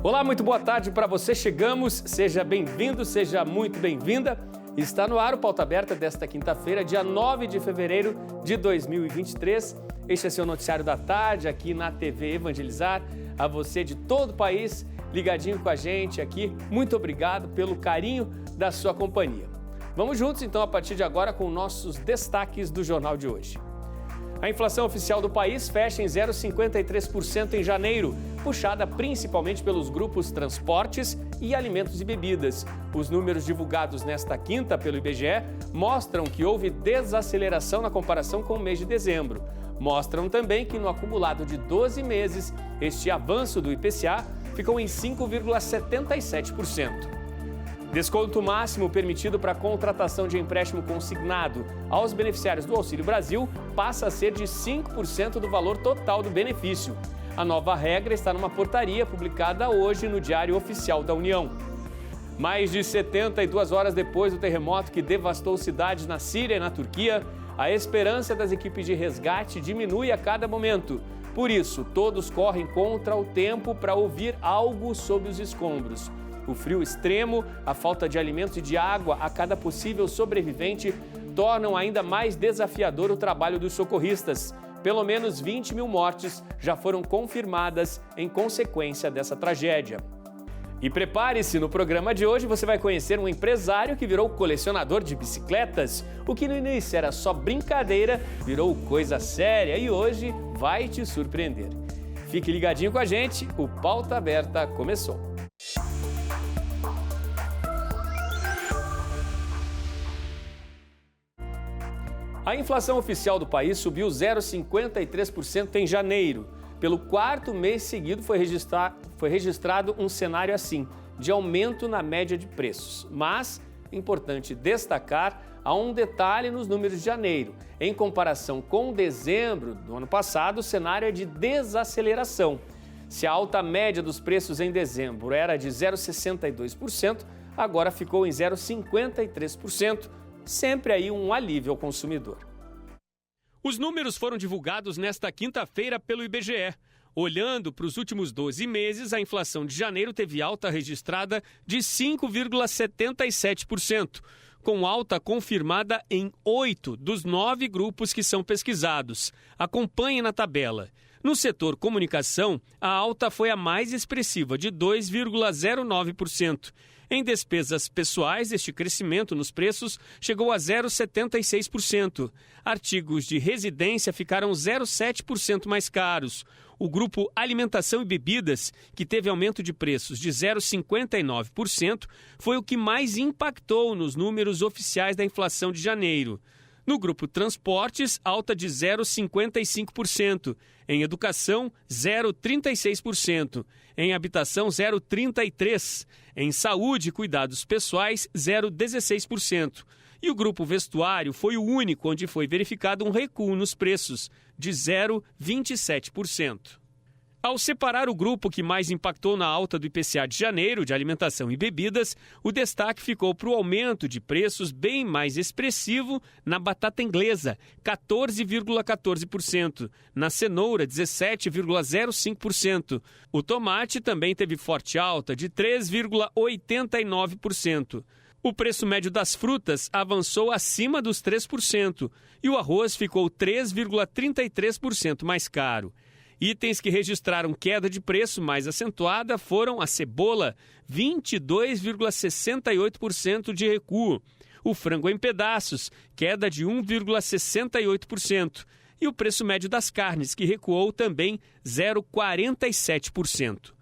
Olá, muito boa tarde para você. Chegamos, seja bem-vindo, seja muito bem-vinda. Está no ar o Pauta Aberta desta quinta-feira, dia 9 de fevereiro de 2023. Este é seu noticiário da tarde aqui na TV Evangelizar. A você de todo o país, ligadinho com a gente aqui, muito obrigado pelo carinho da sua companhia. Vamos juntos então a partir de agora com nossos destaques do jornal de hoje. A inflação oficial do país fecha em 0,53% em janeiro, puxada principalmente pelos grupos transportes e alimentos e bebidas. Os números divulgados nesta quinta pelo IBGE mostram que houve desaceleração na comparação com o mês de dezembro. Mostram também que no acumulado de 12 meses, este avanço do IPCA ficou em 5,77%. Desconto máximo permitido para a contratação de empréstimo consignado aos beneficiários do Auxílio Brasil passa a ser de 5% do valor total do benefício. A nova regra está numa portaria publicada hoje no Diário Oficial da União. Mais de 72 horas depois do terremoto que devastou cidades na Síria e na Turquia, a esperança das equipes de resgate diminui a cada momento. Por isso, todos correm contra o tempo para ouvir algo sobre os escombros. O frio extremo, a falta de alimentos e de água a cada possível sobrevivente tornam ainda mais desafiador o trabalho dos socorristas. Pelo menos 20 mil mortes já foram confirmadas em consequência dessa tragédia. E prepare-se, no programa de hoje você vai conhecer um empresário que virou colecionador de bicicletas. O que no início era só brincadeira, virou coisa séria e hoje vai te surpreender. Fique ligadinho com a gente, o Pauta Aberta começou. A inflação oficial do país subiu 0,53% em janeiro. Pelo quarto mês seguido foi registrado um cenário assim, de aumento na média de preços. Mas, importante destacar, há um detalhe nos números de janeiro. Em comparação com dezembro do ano passado, o cenário é de desaceleração. Se a alta média dos preços em dezembro era de 0,62%, agora ficou em 0,53%. Sempre aí um alívio ao consumidor. Os números foram divulgados nesta quinta-feira pelo IBGE. Olhando para os últimos 12 meses, a inflação de janeiro teve alta registrada de 5,77%, com alta confirmada em 8 dos 9 grupos que são pesquisados. Acompanhe na tabela. No setor comunicação, a alta foi a mais expressiva, de 2,09%. Em despesas pessoais, este crescimento nos preços chegou a 0,76%. Artigos de residência ficaram 0,7% mais caros. O grupo Alimentação e Bebidas, que teve aumento de preços de 0,59%, foi o que mais impactou nos números oficiais da inflação de janeiro. No grupo Transportes, alta de 0,55%. Em Educação, 0,36%. Em Habitação, 0,33%. Em Saúde e Cuidados Pessoais, 0,16%. E o grupo Vestuário foi o único onde foi verificado um recuo nos preços, de 0,27%. Ao separar o grupo que mais impactou na alta do IPCA de janeiro, de alimentação e bebidas, o destaque ficou para o aumento de preços bem mais expressivo na batata inglesa, 14,14%, na cenoura, 17,05%. O tomate também teve forte alta, de 3,89%. O preço médio das frutas avançou acima dos 3% e o arroz ficou 3,33% mais caro. Itens que registraram queda de preço mais acentuada foram a cebola, 22,68% de recuo, o frango em pedaços, queda de 1,68%, e o preço médio das carnes, que recuou também 0,47%.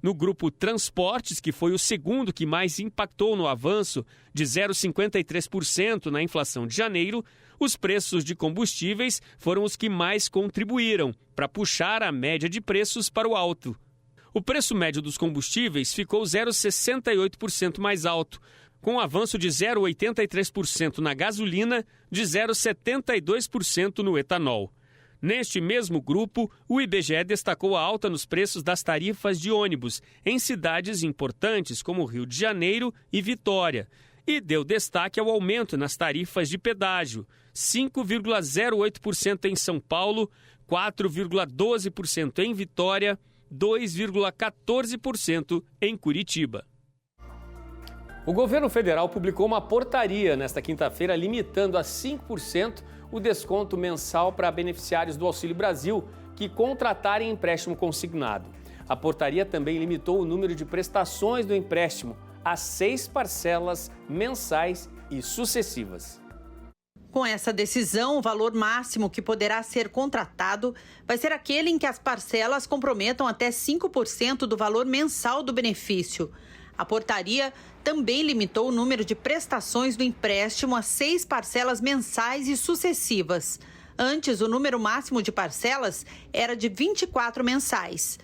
No grupo Transportes, que foi o segundo que mais impactou no avanço de 0,53% na inflação de janeiro, os preços de combustíveis foram os que mais contribuíram para puxar a média de preços para o alto. O preço médio dos combustíveis ficou 0,68% mais alto, com um avanço de 0,83% na gasolina, de 0,72% no etanol. Neste mesmo grupo, o IBGE destacou a alta nos preços das tarifas de ônibus em cidades importantes como Rio de Janeiro e Vitória, e deu destaque ao aumento nas tarifas de pedágio, 5,08% em São Paulo, 4,12% em Vitória, 2,14% em Curitiba. O governo federal publicou uma portaria nesta quinta-feira limitando a 5% o desconto mensal para beneficiários do Auxílio Brasil que contratarem empréstimo consignado. A portaria também limitou o número de prestações do empréstimo a 6 parcelas mensais e sucessivas. Com essa decisão, o valor máximo que poderá ser contratado vai ser aquele em que as parcelas comprometam até 5% do valor mensal do benefício. A portaria também limitou o número de prestações do empréstimo a 6 parcelas mensais e sucessivas. Antes, o número máximo de parcelas era de 24 mensais.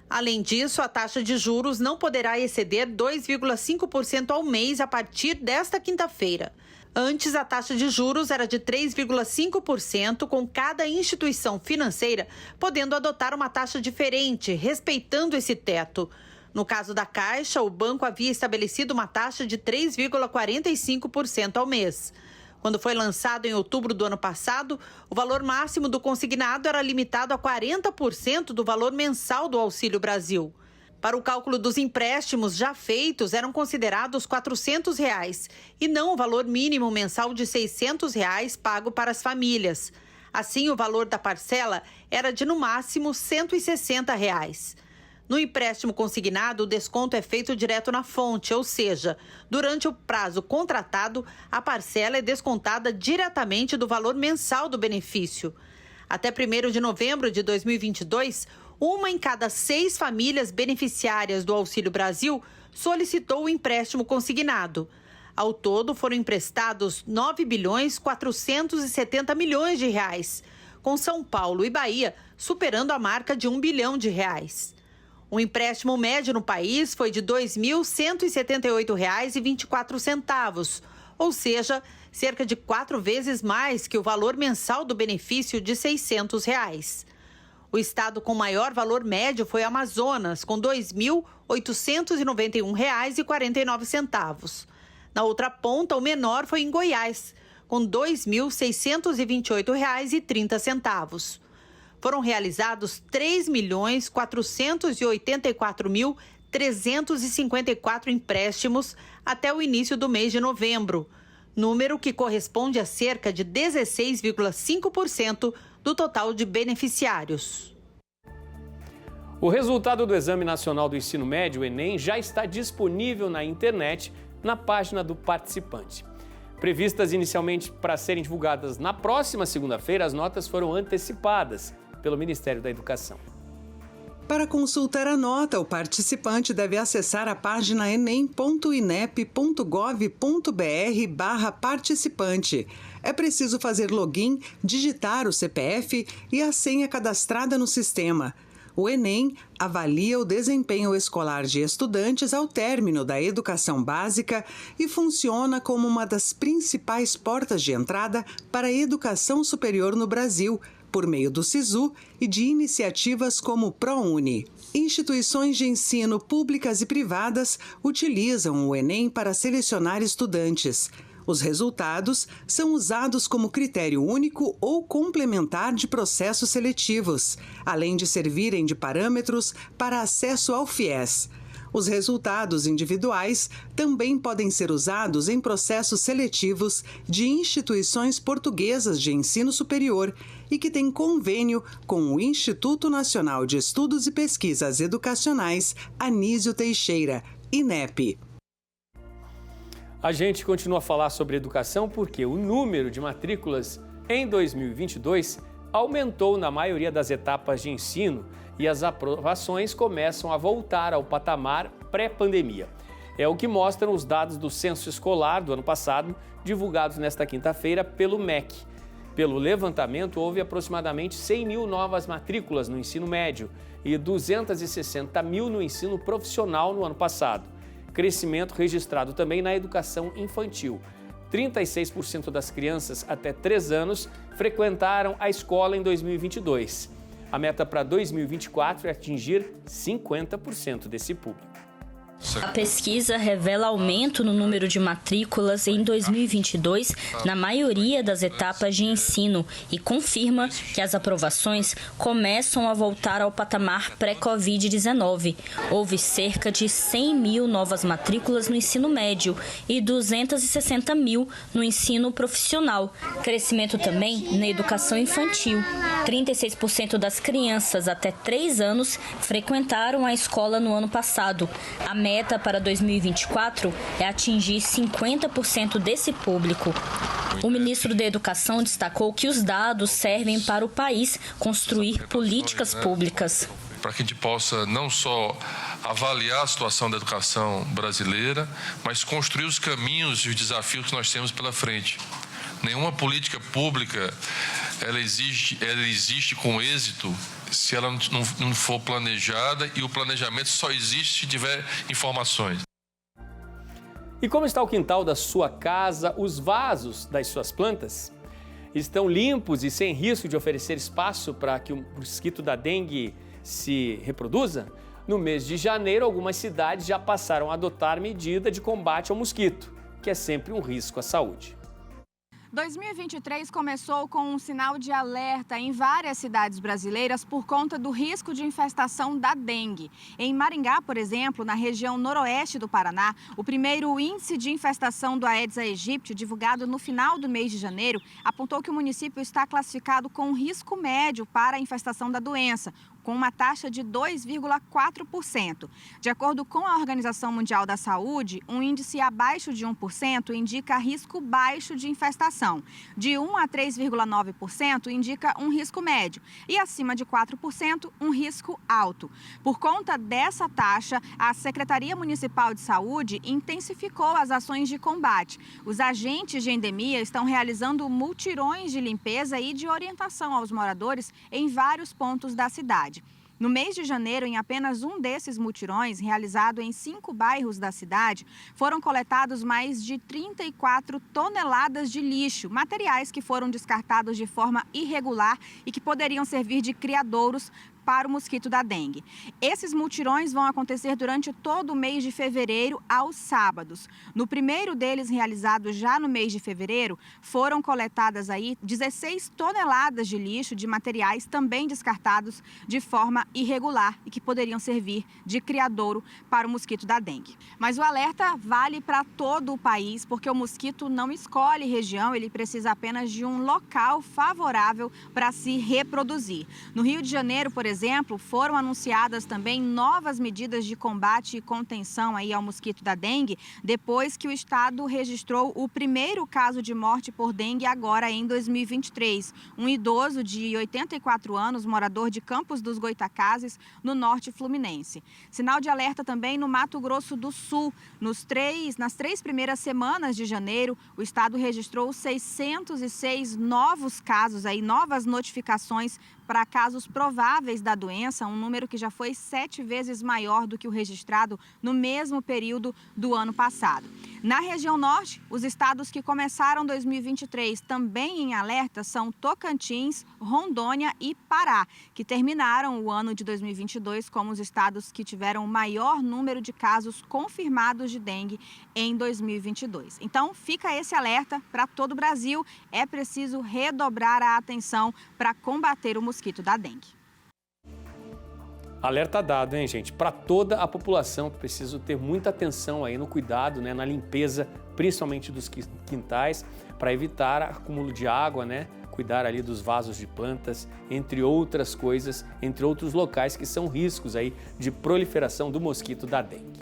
Além disso, a taxa de juros não poderá exceder 2,5% ao mês a partir desta quinta-feira. Antes, a taxa de juros era de 3,5%, com cada instituição financeira podendo adotar uma taxa diferente, respeitando esse teto. No caso da Caixa, o banco havia estabelecido uma taxa de 3,45% ao mês. Quando foi lançado em outubro do ano passado, o valor máximo do consignado era limitado a 40% do valor mensal do Auxílio Brasil. Para o cálculo dos empréstimos já feitos, eram considerados R$ 400 e não o valor mínimo mensal de R$ 600 pago para as famílias. Assim, o valor da parcela era de, no máximo, R$ 160. No empréstimo consignado, o desconto é feito direto na fonte, ou seja, durante o prazo contratado, a parcela é descontada diretamente do valor mensal do benefício. Até 1º de novembro de 2022, 1 em cada 6 famílias beneficiárias do Auxílio Brasil solicitou o empréstimo consignado. Ao todo, foram emprestados R$ 9,470 bilhões, com São Paulo e Bahia superando a marca de R$ 1 bilhão. O empréstimo médio no país foi de R$ 2.178,24, ou seja, cerca de 4 vezes mais que o valor mensal do benefício de R$ 600. O estado com maior valor médio foi Amazonas, com R$ 2.891,49. Na outra ponta, o menor foi em Goiás, com R$ 2.628,30. Foram realizados 3.484.354 empréstimos até o início do mês de novembro, número que corresponde a cerca de 16,5% do total de beneficiários. O resultado do Exame Nacional do Ensino Médio, Enem, já está disponível na internet, na página do participante. Previstas inicialmente para serem divulgadas na próxima segunda-feira, as notas foram antecipadas pelo Ministério da Educação. Para consultar a nota, o participante deve acessar a página enem.inep.gov.br/participante. É preciso fazer login, digitar o CPF e a senha cadastrada no sistema. O Enem avalia o desempenho escolar de estudantes ao término da educação básica e funciona como uma das principais portas de entrada para a educação superior no Brasil, por meio do SISU e de iniciativas como o ProUni. Instituições de ensino públicas e privadas utilizam o Enem para selecionar estudantes. Os resultados são usados como critério único ou complementar de processos seletivos, além de servirem de parâmetros para acesso ao FIES. Os resultados individuais também podem ser usados em processos seletivos de instituições portuguesas de ensino superior e que têm convênio com o Instituto Nacional de Estudos e Pesquisas Educacionais Anísio Teixeira, INEP. A gente continua a falar sobre educação porque o número de matrículas em 2022 aumentou na maioria das etapas de ensino e as aprovações começam a voltar ao patamar pré-pandemia. É o que mostram os dados do censo escolar do ano passado, divulgados nesta quinta-feira pelo MEC. Pelo levantamento, houve aproximadamente 100 mil novas matrículas no ensino médio e 260 mil no ensino profissional no ano passado. Crescimento registrado também na educação infantil. 36% das crianças até 3 anos frequentaram a escola em 2022. A meta para 2024 é atingir 50% desse público. A pesquisa revela aumento no número de matrículas em 2022 na maioria das etapas de ensino e confirma que as aprovações começam a voltar ao patamar pré-Covid-19. Houve cerca de 100 mil novas matrículas no ensino médio e 260 mil no ensino profissional. Crescimento também na educação infantil. 36% das crianças até 3 anos frequentaram a escola no ano passado. A meta para 2024 é atingir 50% desse público. O ministro da Educação destacou que os dados servem para o país construir políticas públicas. Para que a gente possa não só avaliar a situação da educação brasileira, mas construir os caminhos e os desafios que nós temos pela frente. Nenhuma política pública ela existe com êxito se ela não for planejada, e o planejamento só existe se tiver informações. E como está o quintal da sua casa, os vasos das suas plantas? Estão limpos e sem risco de oferecer espaço para que o mosquito da dengue se reproduza? No mês de janeiro, algumas cidades já passaram a adotar medida de combate ao mosquito, que é sempre um risco à saúde. 2023 começou com um sinal de alerta em várias cidades brasileiras por conta do risco de infestação da dengue. Em Maringá, por exemplo, na região noroeste do Paraná, o primeiro índice de infestação do Aedes aegypti, divulgado no final do mês de janeiro, apontou que o município está classificado com risco médio para a infestação da doença, com uma taxa de 2,4%. De acordo com a Organização Mundial da Saúde, um índice abaixo de 1% indica risco baixo de infestação. De 1 a 3,9% indica um risco médio e acima de 4% um risco alto. Por conta dessa taxa, a Secretaria Municipal de Saúde intensificou as ações de combate. Os agentes de endemia estão realizando mutirões de limpeza e de orientação aos moradores em vários pontos da cidade. No mês de janeiro, em apenas um desses mutirões, realizado em 5 bairros da cidade, foram coletados mais de 34 toneladas de lixo, materiais que foram descartados de forma irregular e que poderiam servir de criadouros para o mosquito da dengue. Esses mutirões vão acontecer durante todo o mês de fevereiro aos sábados. No primeiro deles, realizado já no mês de fevereiro, foram coletadas aí 16 toneladas de lixo de materiais também descartados de forma irregular e que poderiam servir de criadouro para o mosquito da dengue. Mas o alerta vale para todo o país, porque o mosquito não escolhe região, ele precisa apenas de um local favorável para se reproduzir. No Rio de Janeiro, por exemplo, foram anunciadas também novas medidas de combate e contenção aí ao mosquito da dengue, depois que o estado registrou o primeiro caso de morte por dengue agora em 2023. Um idoso de 84 anos, morador de Campos dos Goitacazes, no norte fluminense. Sinal de alerta também no Mato Grosso do Sul. Nas 3 primeiras semanas de janeiro, o estado registrou 606 novos casos, aí, novas notificações para casos prováveis da doença, um número que já foi 7 vezes maior do que o registrado no mesmo período do ano passado. Na região norte, os estados que começaram 2023 também em alerta são Tocantins, Rondônia e Pará, que terminaram o ano de 2022 como os estados que tiveram o maior número de casos confirmados de dengue em 2022. Então, fica esse alerta para todo o Brasil. É preciso redobrar a atenção para combater o mosquito da dengue. Alerta dado, hein, gente? Para toda a população, preciso ter muita atenção aí no cuidado, né, na limpeza, principalmente dos quintais, para evitar acúmulo de água, né? Cuidar ali dos vasos de plantas, entre outras coisas, entre outros locais que são riscos aí de proliferação do mosquito da dengue.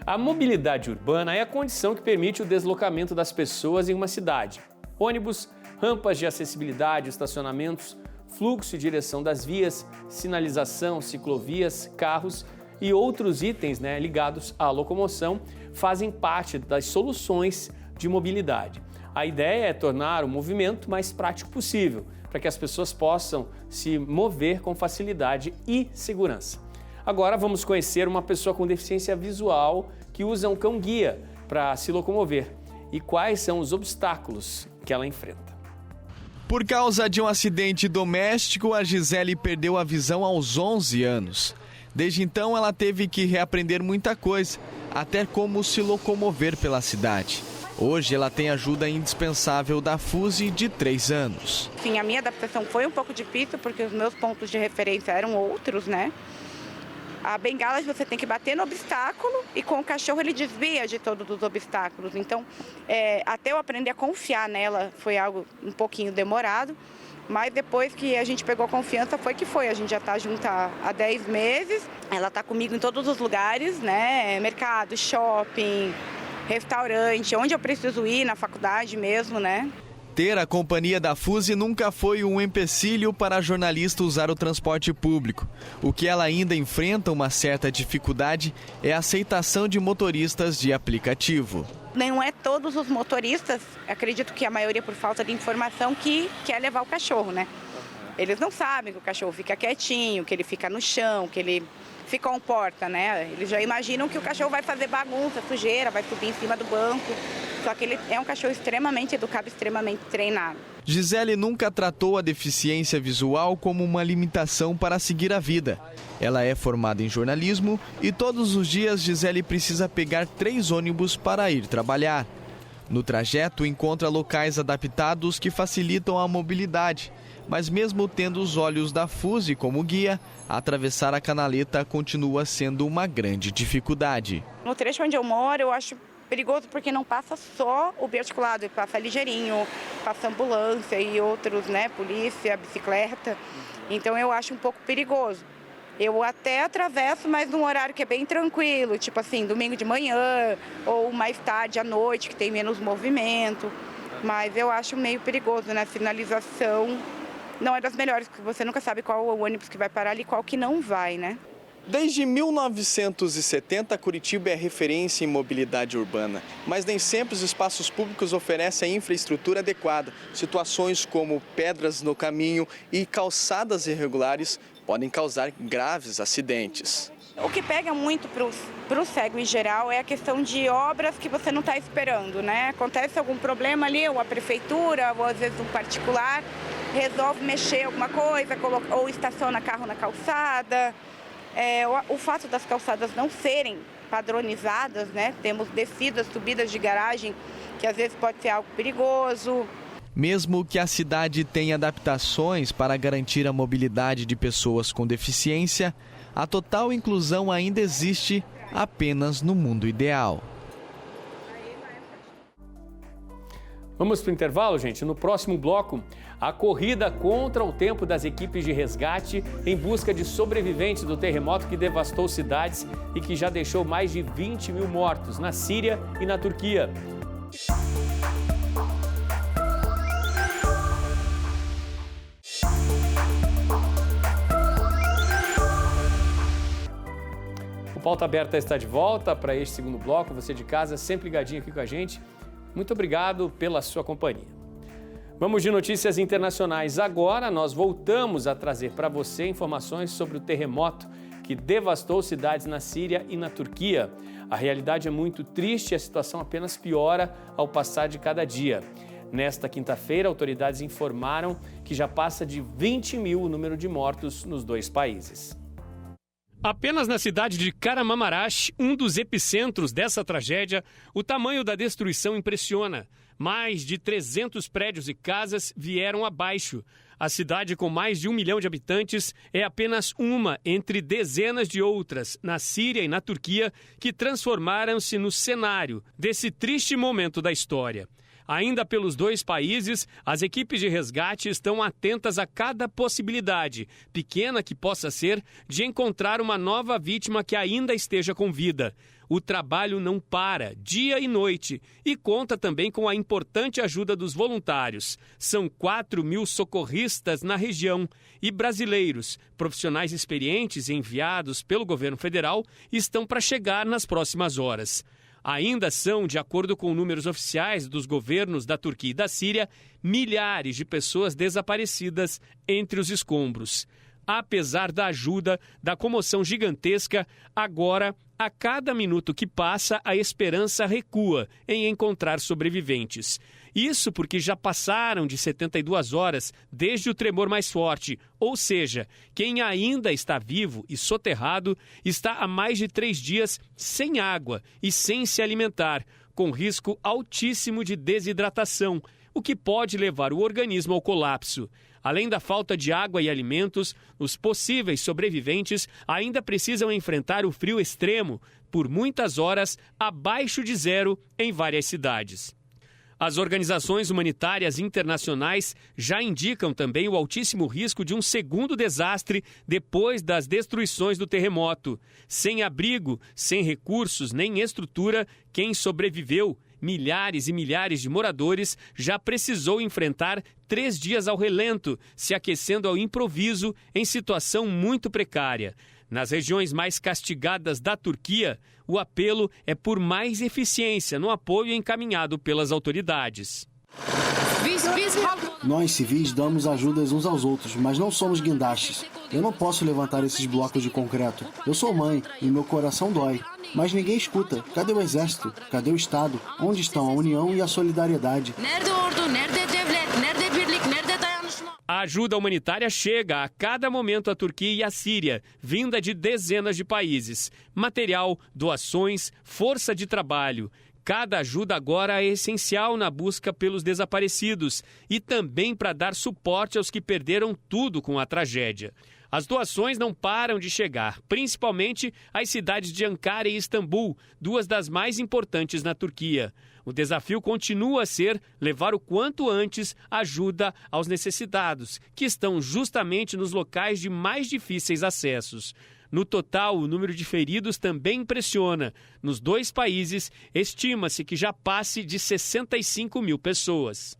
A mobilidade urbana é a condição que permite o deslocamento das pessoas em uma cidade. Ônibus, rampas de acessibilidade, estacionamentos, fluxo e direção das vias, sinalização, ciclovias, carros e outros itens, né, ligados à locomoção fazem parte das soluções de mobilidade. A ideia é tornar o movimento mais prático possível, para que as pessoas possam se mover com facilidade e segurança. Agora vamos conhecer uma pessoa com deficiência visual que usa um cão-guia para se locomover e quais são os obstáculos que ela enfrenta. Por causa de um acidente doméstico, a Gisele perdeu a visão aos 11 anos. Desde então, ela teve que reaprender muita coisa, até como se locomover pela cidade. Hoje, ela tem ajuda indispensável da Fuzi de 3 anos. Sim, a minha adaptação foi um pouco difícil, porque os meus pontos de referência eram outros, né? A bengala você tem que bater no obstáculo e com o cachorro ele desvia de todos os obstáculos. Então, até eu aprender a confiar nela foi algo um pouquinho demorado. Mas depois que a gente pegou confiança, foi que foi. A gente já está junto há 10 meses. Ela está comigo em todos os lugares, né? Mercado, shopping, restaurante, onde eu preciso ir, na faculdade mesmo, né? Ter a companhia da Fuzi nunca foi um empecilho para a jornalista usar o transporte público. O que ela ainda enfrenta uma certa dificuldade é a aceitação de motoristas de aplicativo. Não é todos os motoristas, acredito que a maioria por falta de informação, que quer levar o cachorro, né? Eles não sabem que o cachorro fica quietinho, que ele fica no chão, que ele se comporta, né? Eles já imaginam que o cachorro vai fazer bagunça, sujeira, vai subir em cima do banco. Só que ele é um cachorro extremamente educado, extremamente treinado. Gisele nunca tratou a deficiência visual como uma limitação para seguir a vida. Ela é formada em jornalismo e todos os dias Gisele precisa pegar 3 ônibus para ir trabalhar. No trajeto encontra locais adaptados que facilitam a mobilidade. Mas mesmo tendo os olhos da Fuzi como guia, atravessar a canaleta continua sendo uma grande dificuldade. No trecho onde eu moro, eu acho perigoso porque não passa só o biarticulado, passa ligeirinho, passa ambulância e outros, né, polícia, bicicleta. Então eu acho um pouco perigoso. Eu até atravesso, mas num horário que é bem tranquilo, tipo assim, domingo de manhã ou mais tarde à noite, que tem menos movimento. Mas eu acho meio perigoso, né? A sinalização não é das melhores, porque você nunca sabe qual o ônibus que vai parar ali e qual que não vai, né? Desde 1970, Curitiba é referência em mobilidade urbana, mas nem sempre os espaços públicos oferecem a infraestrutura adequada. Situações como pedras no caminho e calçadas irregulares podem causar graves acidentes. O que pega muito para o cego em geral é a questão de obras que você não está esperando, né? Acontece algum problema ali, ou a prefeitura, ou às vezes um particular, resolve mexer alguma coisa, ou estaciona carro na calçada. O fato das calçadas não serem padronizadas, né? Temos descidas, subidas de garagem, que às vezes pode ser algo perigoso. Mesmo que a cidade tenha adaptações para garantir a mobilidade de pessoas com deficiência, a total inclusão ainda existe apenas no mundo ideal. Vamos para o intervalo, gente? No próximo bloco, a corrida contra o tempo das equipes de resgate em busca de sobreviventes do terremoto que devastou cidades e que já deixou mais de 20 mil mortos na Síria e na Turquia. O Pauta Aberta está de volta para este segundo bloco. Você de casa, sempre ligadinho aqui com a gente. Muito obrigado pela sua companhia. Vamos de notícias internacionais. Agora nós voltamos a trazer para você informações sobre o terremoto que devastou cidades na Síria e na Turquia. A realidade é muito triste e a situação apenas piora ao passar de cada dia. Nesta quinta-feira, autoridades informaram que já passa de 20 mil o número de mortos nos 2 países. Apenas na cidade de Kahramanmaraş, um dos epicentros dessa tragédia, o tamanho da destruição impressiona. Mais de 300 prédios e casas vieram abaixo. A cidade, com mais de 1 milhão de habitantes, é apenas uma entre dezenas de outras, na Síria e na Turquia, que transformaram-se no cenário desse triste momento da história. Ainda pelos 2 países, as equipes de resgate estão atentas a cada possibilidade, pequena que possa ser, de encontrar uma nova vítima que ainda esteja com vida. O trabalho não para, dia e noite, e conta também com a importante ajuda dos voluntários. São 4 mil socorristas na região e brasileiros, profissionais experientes enviados pelo governo federal, estão para chegar nas próximas horas. Ainda são, de acordo com números oficiais dos governos da Turquia e da Síria, milhares de pessoas desaparecidas entre os escombros. Apesar da ajuda, da comoção gigantesca, agora, a cada minuto que passa, a esperança recua em encontrar sobreviventes. Isso porque já passaram de 72 horas desde o tremor mais forte, ou seja, quem ainda está vivo e soterrado está há mais de 3 dias sem água e sem se alimentar, com risco altíssimo de desidratação, o que pode levar o organismo ao colapso. Além da falta de água e alimentos, os possíveis sobreviventes ainda precisam enfrentar o frio extremo por muitas horas abaixo de zero em várias cidades. As organizações humanitárias internacionais já indicam também o altíssimo risco de um segundo desastre depois das destruições do terremoto. Sem abrigo, sem recursos nem estrutura, quem sobreviveu, milhares e milhares de moradores, já precisou enfrentar 3 dias ao relento, se aquecendo ao improviso em situação muito precária. Nas regiões mais castigadas da Turquia, o apelo é por mais eficiência no apoio encaminhado pelas autoridades. Nós, civis, damos ajudas uns aos outros, mas não somos guindastes. Eu não posso levantar esses blocos de concreto. Eu sou mãe e meu coração dói. Mas ninguém escuta. Cadê o exército? Cadê o Estado? Onde estão a união e a solidariedade? A ajuda humanitária chega a cada momento à Turquia e à Síria, vinda de dezenas de países. Material, doações, força de trabalho. Cada ajuda agora é essencial na busca pelos desaparecidos e também para dar suporte aos que perderam tudo com a tragédia. As doações não param de chegar, principalmente às cidades de Ankara e Istambul, 2 das mais importantes na Turquia. O desafio continua a ser levar o quanto antes ajuda aos necessitados, que estão justamente nos locais de mais difíceis acessos. No total, o número de feridos também impressiona. Nos 2 países, estima-se que já passe de 65 mil pessoas.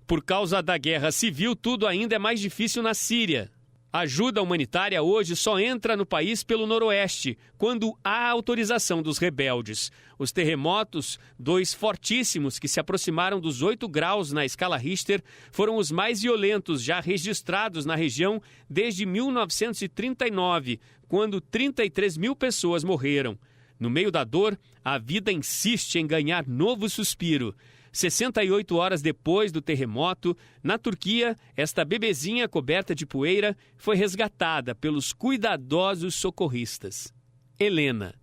Por causa da guerra civil, tudo ainda é mais difícil na Síria. A ajuda humanitária hoje só entra no país pelo noroeste, quando há autorização dos rebeldes. Os terremotos, 2 fortíssimos que se aproximaram dos 8 graus na escala Richter, foram os mais violentos já registrados na região desde 1939, quando 33 mil pessoas morreram. No meio da dor, a vida insiste em ganhar novo suspiro. 68 horas depois do terremoto, na Turquia, esta bebezinha coberta de poeira foi resgatada pelos cuidadosos socorristas. Helena.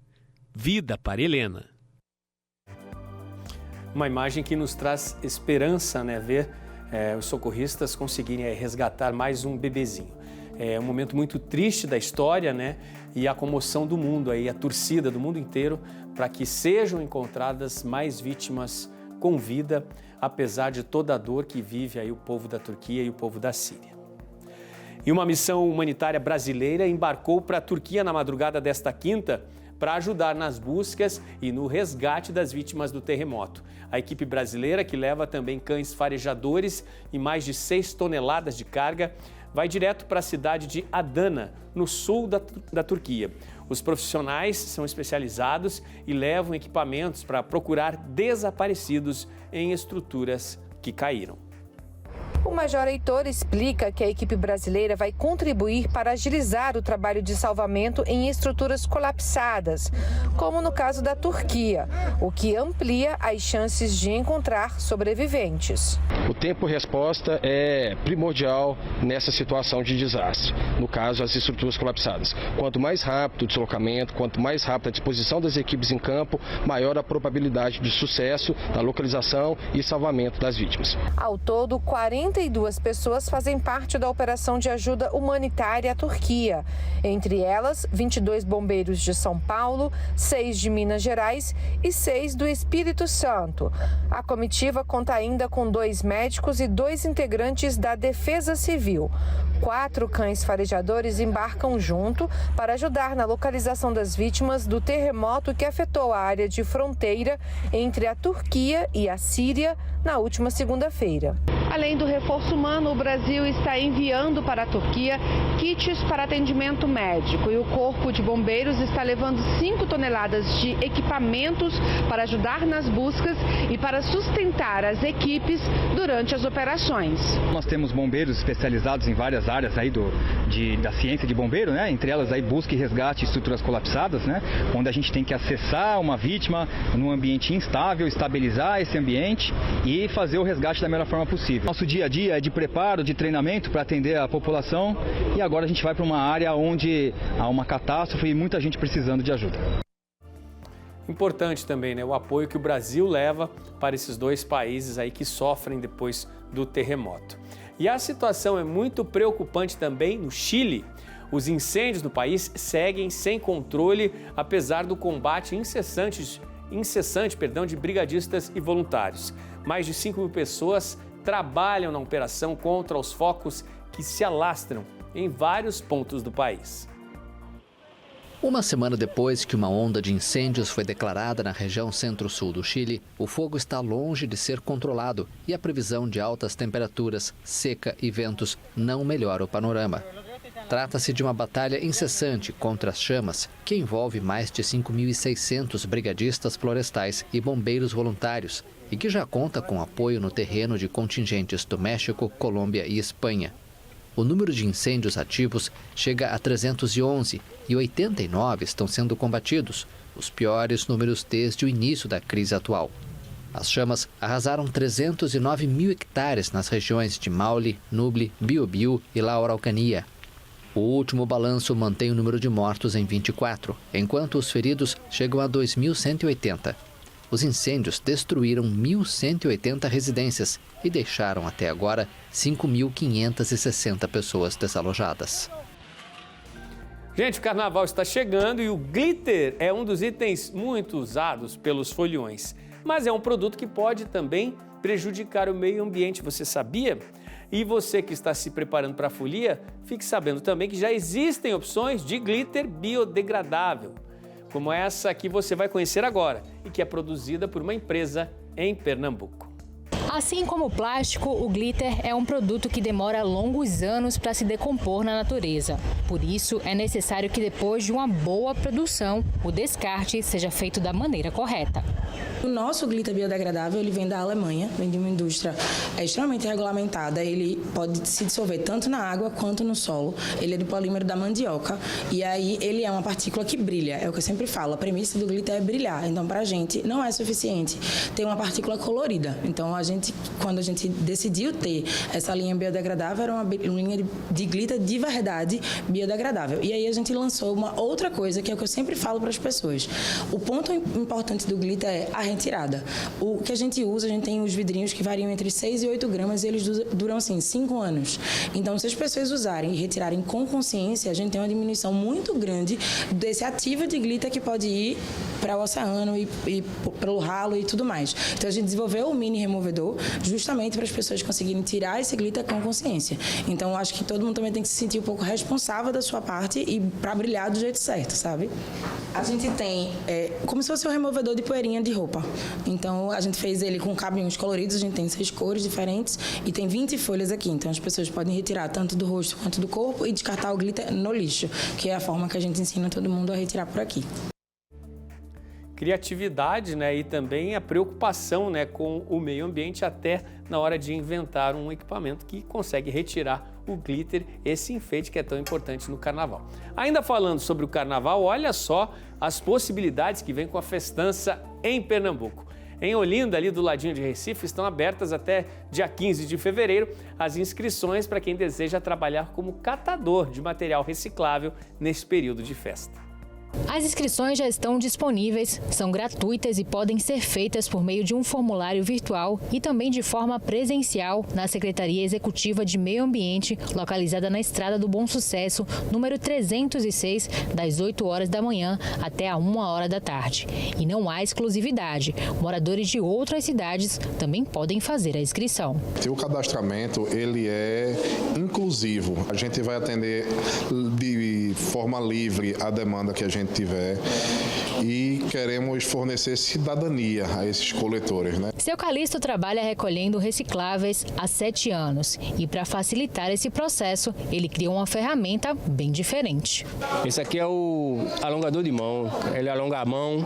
Vida para Helena. Uma imagem que nos traz esperança, né? Ver os socorristas conseguirem resgatar mais um bebezinho. É um momento muito triste da história, né? E a comoção do mundo, aí, a torcida do mundo inteiro para que sejam encontradas mais vítimas com vida, apesar de toda a dor que vive aí o povo da Turquia e o povo da Síria. E uma missão humanitária brasileira embarcou para a Turquia na madrugada desta quinta para ajudar nas buscas e no resgate das vítimas do terremoto. A equipe brasileira, que leva também cães farejadores e mais de 6 toneladas de carga, vai direto para a cidade de Adana, no sul da Turquia. Os profissionais são especializados e levam equipamentos para procurar desaparecidos em estruturas que caíram. O Major Heitor explica que a equipe brasileira vai contribuir para agilizar o trabalho de salvamento em estruturas colapsadas, como no caso da Turquia, o que amplia as chances de encontrar sobreviventes. O tempo-resposta é primordial nessa situação de desastre, no caso, as estruturas colapsadas. Quanto mais rápido o deslocamento, quanto mais rápida a disposição das equipes em campo, maior a probabilidade de sucesso na localização e salvamento das vítimas. Ao todo, 42 pessoas fazem parte da operação de ajuda humanitária à Turquia. Entre elas, 22 bombeiros de São Paulo, 6 de Minas Gerais e 6 do Espírito Santo. A comitiva conta ainda com 2 médicos e 2 integrantes da Defesa Civil. 4 cães farejadores embarcam junto para ajudar na localização das vítimas do terremoto que afetou a área de fronteira entre a Turquia e a Síria na última segunda-feira. Além do reforço humano, o Brasil está enviando para a Turquia kits para atendimento médico e o Corpo de Bombeiros está levando 5 toneladas de equipamentos para ajudar nas buscas e para sustentar as equipes durante as operações. Nós temos bombeiros especializados em várias áreas aí da ciência de bombeiro, né? Entre elas aí busca e resgate de estruturas colapsadas, né? Onde a gente tem que acessar uma vítima num ambiente instável, estabilizar esse ambiente e fazer o resgate da melhor forma possível. Nosso dia a dia é de preparo, de treinamento para atender a população e agora a gente vai para uma área onde há uma catástrofe e muita gente precisando de ajuda. Importante também, né, o apoio que o Brasil leva para esses dois países aí que sofrem depois do terremoto. E a situação é muito preocupante também no Chile. Os incêndios no país seguem sem controle, apesar do combate incessante de brigadistas e voluntários. Mais de 5.000 pessoas trabalham na operação contra os focos que se alastram em vários pontos do país. Uma semana depois que uma onda de incêndios foi declarada na região centro-sul do Chile, o fogo está longe de ser controlado e a previsão de altas temperaturas, seca e ventos não melhora o panorama. Trata-se de uma batalha incessante contra as chamas, que envolve mais de 5.600 brigadistas florestais e bombeiros voluntários e que já conta com apoio no terreno de contingentes do México, Colômbia e Espanha. O número de incêndios ativos chega a 311 e 89 estão sendo combatidos, os piores números desde o início da crise atual. As chamas arrasaram 309 mil hectares nas regiões de Maule, Nuble, Biobío e La Araucanía. O último balanço mantém o número de mortos em 24, enquanto os feridos chegam a 2.180. Os incêndios destruíram 1.180 residências e deixaram até agora 5.560 pessoas desalojadas. Gente, o carnaval está chegando e o glitter é um dos itens muito usados pelos foliões. Mas é um produto que pode também prejudicar o meio ambiente, você sabia? E você que está se preparando para a folia, fique sabendo também que já existem opções de glitter biodegradável, como essa que você vai conhecer agora e que é produzida por uma empresa em Pernambuco. Assim como o plástico, o glitter é um produto que demora longos anos para se decompor na natureza. Por isso, é necessário que depois de uma boa produção, o descarte seja feito da maneira correta. O nosso glitter biodegradável ele vem da Alemanha, vem de uma indústria extremamente regulamentada. Ele pode se dissolver tanto na água quanto no solo. Ele é de polímero da mandioca e aí ele é uma partícula que brilha. É o que eu sempre falo, a premissa do glitter é brilhar. Então, para a gente não é suficiente ter uma partícula colorida. Então, quando a gente decidiu ter essa linha biodegradável, era uma linha de glitter de verdade biodegradável. E aí a gente lançou uma outra coisa, que é o que eu sempre falo para as pessoas. O ponto importante do glitter é a retirada. O que a gente usa, a gente tem os vidrinhos que variam entre 6 e 8 gramas e eles duram, assim, 5 anos. Então, se as pessoas usarem e retirarem com consciência, a gente tem uma diminuição muito grande desse ativo de glitter que pode ir para o oceano e pelo ralo e tudo mais. Então, a gente desenvolveu o mini removedor justamente para as pessoas conseguirem tirar esse glitter com consciência. Então, acho que todo mundo também tem que se sentir um pouco responsável da sua parte e para brilhar do jeito certo, sabe? A gente tem como se fosse um removedor de poeirinha de roupa. Então, a gente fez ele com cabinhos coloridos, a gente tem 6 cores diferentes e tem 20 folhas aqui. Então, as pessoas podem retirar tanto do rosto quanto do corpo e descartar o glitter no lixo, que é a forma que a gente ensina todo mundo a retirar por aqui. Criatividade, né, e também a preocupação, né, com o meio ambiente até na hora de inventar um equipamento que consegue retirar o glitter, esse enfeite que é tão importante no carnaval. Ainda falando sobre o carnaval, olha só as possibilidades que vem com a festança em Pernambuco. Em Olinda, ali do ladinho de Recife, estão abertas até dia 15 de fevereiro as inscrições para quem deseja trabalhar como catador de material reciclável nesse período de festa. As inscrições já estão disponíveis, são gratuitas e podem ser feitas por meio de um formulário virtual e também de forma presencial na Secretaria Executiva de Meio Ambiente, localizada na Estrada do Bom Sucesso, número 306, das 8 horas da manhã até a 1 hora da tarde. E não há exclusividade. Moradores de outras cidades também podem fazer a inscrição. O cadastramento ele é inclusivo. A gente vai atender de forma livre a demanda que a gente tiver e queremos fornecer cidadania a esses coletores, né? Seu Calixto trabalha recolhendo recicláveis há 7 anos e para facilitar esse processo, ele criou uma ferramenta bem diferente. Esse aqui é o alongador de mão. Ele alonga a mão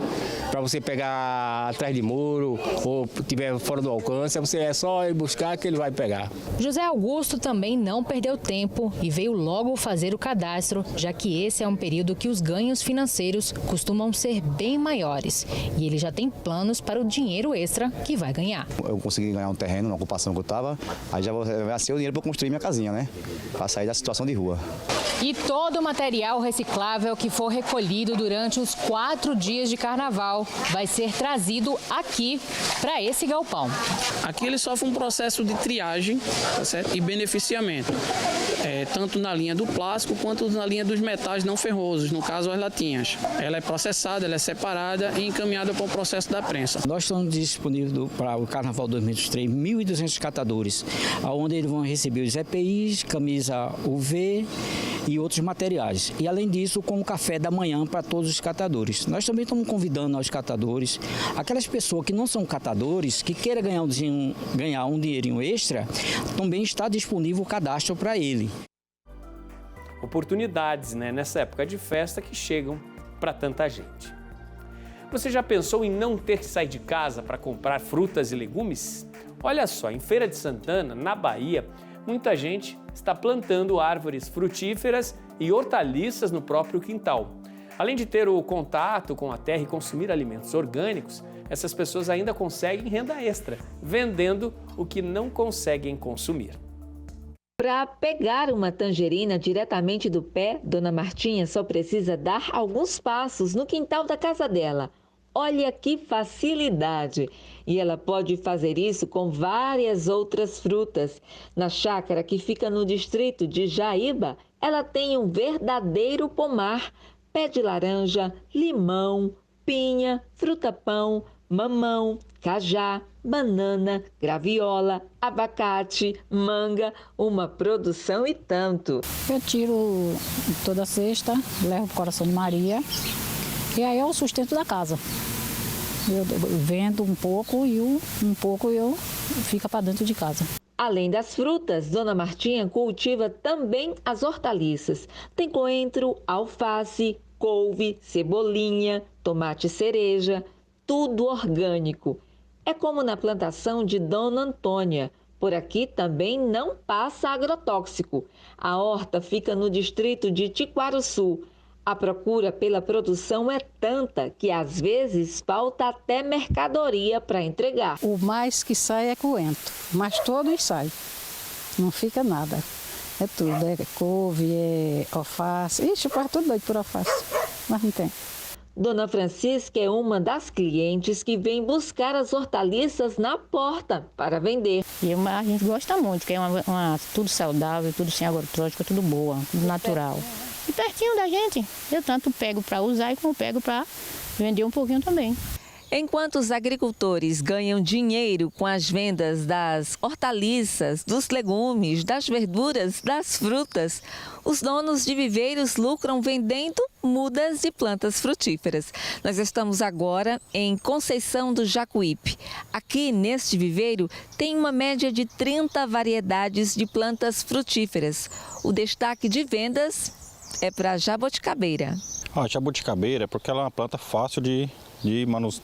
para você pegar atrás de muro ou tiver fora do alcance, você é só ir buscar que ele vai pegar. José Augusto também não perdeu tempo e veio logo fazer o cadastro, já que esse é um período que os ganhos financeiros costumam ser bem maiores. E ele já tem planos para o dinheiro extra que vai ganhar. Eu consegui ganhar um terreno na ocupação que eu estava, aí já vai ser o dinheiro para construir minha casinha, né? Para sair da situação de rua. E todo o material reciclável que for recolhido durante os 4 dias de carnaval vai ser trazido aqui para esse galpão. Aqui ele sofre um processo de triagem, tá certo? E beneficiamento, tanto na linha do plástico quanto na linha dos metais não ferrosos, no caso as latinhas. Ela é processada, ela é separada e encaminhada para o processo da prensa. Nós estamos disponíveis para o Carnaval 2023 1.200 catadores, onde eles vão receber os EPIs, camisa UV e outros materiais. E além disso, com o café da manhã para todos os catadores. Nós também estamos convidando aos catadores, aquelas pessoas que não são catadores, que queiram ganhar um dinheirinho extra, também está disponível o cadastro para ele. Oportunidades, né, nessa época de festa que chegam para tanta gente. Você já pensou em não ter que sair de casa para comprar frutas e legumes? Olha só, em Feira de Santana, na Bahia, muita gente está plantando árvores frutíferas e hortaliças no próprio quintal. Além de ter o contato com a terra e consumir alimentos orgânicos, essas pessoas ainda conseguem renda extra, vendendo o que não conseguem consumir. Para pegar uma tangerina diretamente do pé, Dona Martinha só precisa dar alguns passos no quintal da casa dela. Olha que facilidade! E ela pode fazer isso com várias outras frutas. Na chácara que fica no distrito de Jaíba, ela tem um verdadeiro pomar. Pé de laranja, limão, pinha, fruta-pão, mamão, cajá, banana, graviola, abacate, manga, uma produção e tanto. Eu tiro toda sexta, levo para o Coração de Maria e aí é o sustento da casa. Eu vendo um pouco e um pouco eu fica para dentro de casa. Além das frutas, Dona Martinha cultiva também as hortaliças. Tem coentro, alface, couve, cebolinha, tomate cereja, tudo orgânico. É como na plantação de Dona Antônia. Por aqui também não passa agrotóxico. A horta fica no distrito de Tiquaruçu. A procura pela produção é tanta que às vezes falta até mercadoria para entregar. O mais que sai é coentro, mas todos saem. Não fica nada. É tudo, é couve, é alface. Ixi, eu tudo doido por alface, mas não tem. Dona Francisca é uma das clientes que vem buscar as hortaliças na porta para vender. E a gente gosta muito, porque é tudo saudável, tudo sem agrotóxico, tudo boa, tudo natural. E pertinho da gente, eu tanto pego para usar e como pego para vender um pouquinho também. Enquanto os agricultores ganham dinheiro com as vendas das hortaliças, dos legumes, das verduras, das frutas, os donos de viveiros lucram vendendo mudas de plantas frutíferas. Nós estamos agora em Conceição do Jacuípe. Aqui neste viveiro tem uma média de 30 variedades de plantas frutíferas. O destaque de vendas é para a jabuticabeira. A jabuticabeira é porque ela é uma planta fácil de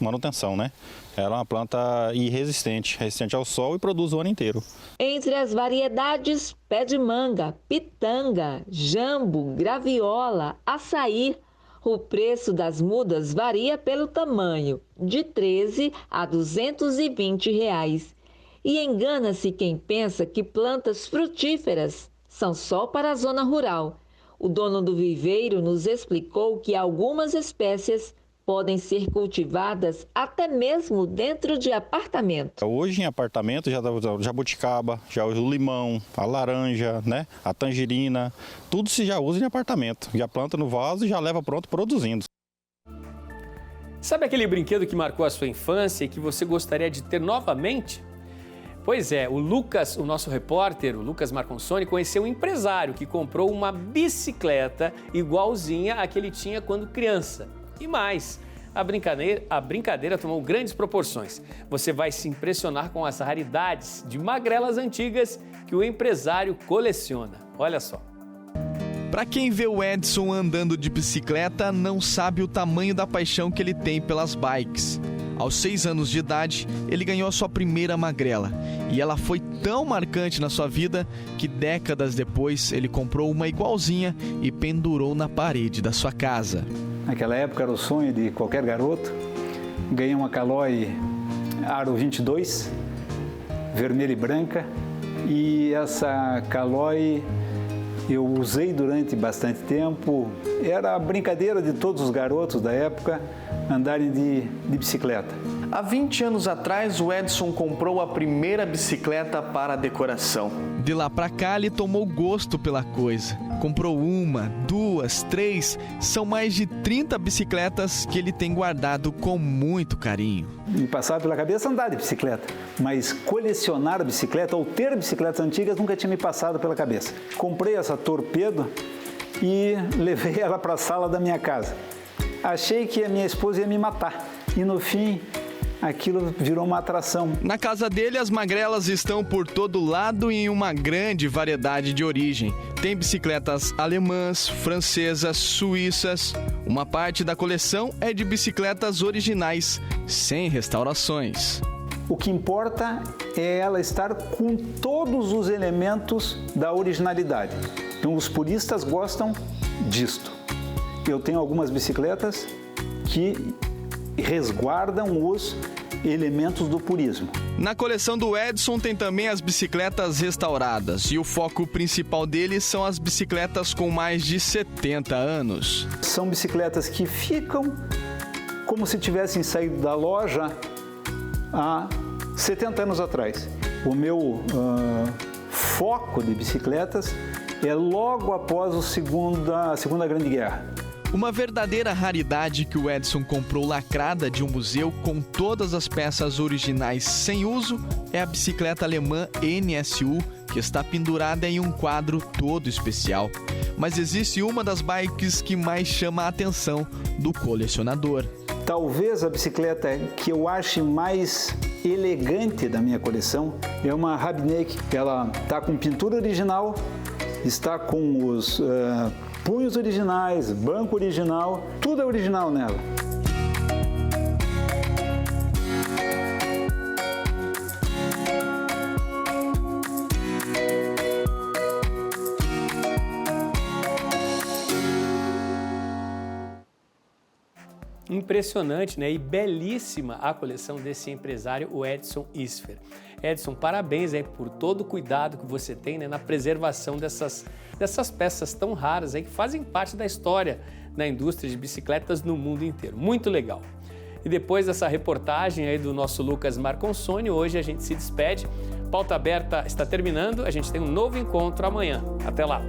manutenção, né? Ela é uma planta resistente ao sol e produz o ano inteiro. Entre as variedades, pé de manga, pitanga, jambo, graviola, açaí. O preço das mudas varia pelo tamanho, de R$13 a R$220. E engana-se quem pensa que plantas frutíferas são só para a zona rural. O dono do viveiro nos explicou que algumas espécies podem ser cultivadas até mesmo dentro de apartamento. Hoje em apartamento já usa jabuticaba, já usa o limão, a laranja, né? A tangerina, tudo se já usa em apartamento. Já planta no vaso e já leva pronto produzindo. Sabe aquele brinquedo que marcou a sua infância e que você gostaria de ter novamente? Pois é, o Lucas, o nosso repórter, o Lucas Marconsoni, conheceu um empresário que comprou uma bicicleta igualzinha à que ele tinha quando criança. E mais, a brincadeira tomou grandes proporções. Você vai se impressionar com as raridades de magrelas antigas que o empresário coleciona. Olha só. Para quem vê o Edson andando de bicicleta, não sabe o tamanho da paixão que ele tem pelas bikes. Aos 6 anos de idade, ele ganhou a sua primeira magrela. E ela foi tão marcante na sua vida que décadas depois ele comprou uma igualzinha e pendurou na parede da sua casa. Naquela época era o sonho de qualquer garoto. Ganhei uma Caloi Aro 22, vermelha e branca. E essa Caloi eu usei durante bastante tempo. Era a brincadeira de todos os garotos da época andarem de bicicleta. Há 20 anos atrás, o Edson comprou a primeira bicicleta para decoração. De lá para cá, ele tomou gosto pela coisa. Comprou 1, 2, 3, são mais de 30 bicicletas que ele tem guardado com muito carinho. Me passava pela cabeça andar de bicicleta, mas colecionar bicicleta ou ter bicicletas antigas nunca tinha me passado pela cabeça. Comprei essa Torpedo e levei ela para a sala da minha casa. Achei que a minha esposa ia me matar e no fim aquilo virou uma atração. Na casa dele, as magrelas estão por todo lado e em uma grande variedade de origem. Tem bicicletas alemãs, francesas, suíças. Uma parte da coleção é de bicicletas originais, sem restaurações. O que importa é ela estar com todos os elementos da originalidade. Então, os puristas gostam disto. Eu tenho algumas bicicletas que resguardam os elementos do purismo. Na coleção do Edson tem também as bicicletas restauradas e o foco principal deles são as bicicletas com mais de 70 anos. São bicicletas que ficam como se tivessem saído da loja há 70 anos atrás. O meu foco de bicicletas é logo após a Segunda Grande Guerra. Uma verdadeira raridade que o Edson comprou lacrada de um museu com todas as peças originais sem uso é a bicicleta alemã NSU, que está pendurada em um quadro todo especial. Mas existe uma das bikes que mais chama a atenção do colecionador. Talvez a bicicleta que eu ache mais elegante da minha coleção é uma Rabnik. Ela está com pintura original, está com os punhos originais, banco original, tudo é original nela. Impressionante, né? E belíssima a coleção desse empresário, o Edson Isfer. Edson, parabéns aí por todo o cuidado que você tem, né, na preservação dessas peças tão raras aí que fazem parte da história da indústria de bicicletas no mundo inteiro. Muito legal. E depois dessa reportagem aí do nosso Lucas Marconsoni, hoje a gente se despede. Pauta Aberta está terminando, a gente tem um novo encontro amanhã. Até lá!